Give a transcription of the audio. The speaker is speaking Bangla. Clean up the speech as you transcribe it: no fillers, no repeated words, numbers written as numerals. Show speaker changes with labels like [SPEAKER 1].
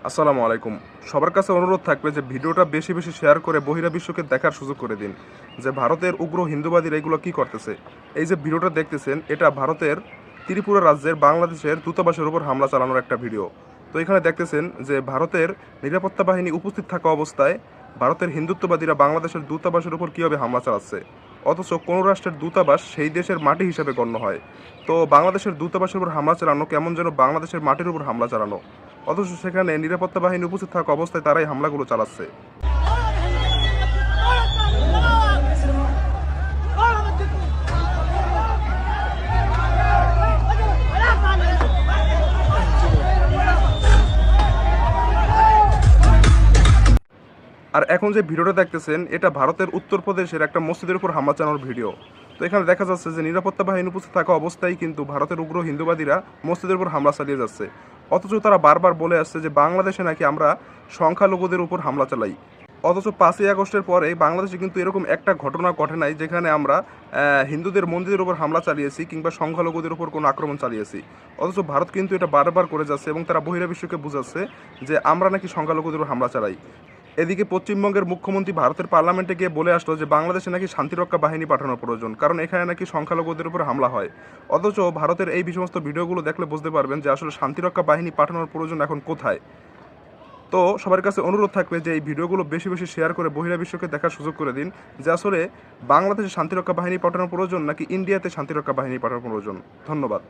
[SPEAKER 1] আসসালামু আলাইকুম। সবার কাছে অনুরোধ থাকবে যে ভিডিওটা বেশি বেশি শেয়ার করে বহিরাবিশ্বকে দেখার সুযোগ করে দিন যে ভারতের উগ্র হিন্দুবাদীরা এগুলো কী করতেছে। এই যে ভিডিওটা দেখতেছেন এটা ভারতের ত্রিপুরা রাজ্যের বাংলাদেশের দূতাবাসের উপর হামলা চালানোর একটা ভিডিও। তো এখানে দেখতেছেন যে ভারতের নিরাপত্তা বাহিনী উপস্থিত থাকা অবস্থায় ভারতের হিন্দুত্ববাদীরা বাংলাদেশের দূতাবাসের উপর কীভাবে হামলা চালাচ্ছে, অথচ কোনো রাষ্ট্রের দূতাবাস সেই দেশের মাটি হিসেবে গণ্য হয়। তো বাংলাদেশের দূতাবাসের উপর হামলা চালানো কেমন যেন বাংলাদেশের মাটির উপর হামলা চালানো, অথচ সেখানে নিরাপত্তা বাহিনী উপস্থিত থাকা অবস্থায় তারাই হামলাগুলো চালাচ্ছে। আর এখন যে ভিডিওটা দেখতেছেন এটা ভারতের উত্তরপ্রদেশের একটা মসজিদের উপর হামলা চালানোর ভিডিও। তো এখানে দেখা যাচ্ছে যে নিরাপত্তা বাহিনী উপস্থিত থাকা অবস্থায় কিন্তু ভারতের উগ্র হিন্দুবাদীরা মসজিদের উপর হামলা চালিয়ে যাচ্ছে, অথচ তারা বারবার বলে আসছে যে বাংলাদেশে নাকি আমরা সংখ্যালঘুদের উপর হামলা চালাই। অথচ 5ই আগস্টের পরে বাংলাদেশে কিন্তু এরকম একটা ঘটনা ঘটে নাই যেখানে আমরা হিন্দুদের মন্দিরের উপর হামলা চালিয়েছি কিংবা সংখ্যালঘুদের উপর কোনো আক্রমণ চালিয়েছি। অথচ ভারত কিন্তু এটা বারবার করে যাচ্ছে এবং তারা বহিরাবিশ্বকে বোঝাচ্ছে যে আমরা নাকি সংখ্যালঘুদের উপর হামলা চালাই। এদিকে পশ্চিমবঙ্গের মুখ্যমন্ত্রী ভারতের পার্লামেন্টে গিয়ে বলে আসলো যে বাংলাদেশে নাকি শান্তিরক্ষা বাহিনী পাঠানোর প্রয়োজন, কারণ এখানে নাকি সংখ্যালঘুদের উপর হামলা হয়। অথচ ভারতের এই সমস্ত ভিডিওগুলো দেখলে বুঝতে পারবেন যে আসলে শান্তিরক্ষা বাহিনী পাঠানোর প্রয়োজন এখন কোথায়। তো সবার কাছে অনুরোধ থাকবে যে এই ভিডিওগুলো বেশি বেশি শেয়ার করে বহিরাবিশ্বকে দেখার সুযোগ করে দিন যে আসলে বাংলাদেশে শান্তিরক্ষা বাহিনী পাঠানোর প্রয়োজন নাকি ইন্ডিয়াতে শান্তিরক্ষা বাহিনী পাঠানোর প্রয়োজন। ধন্যবাদ।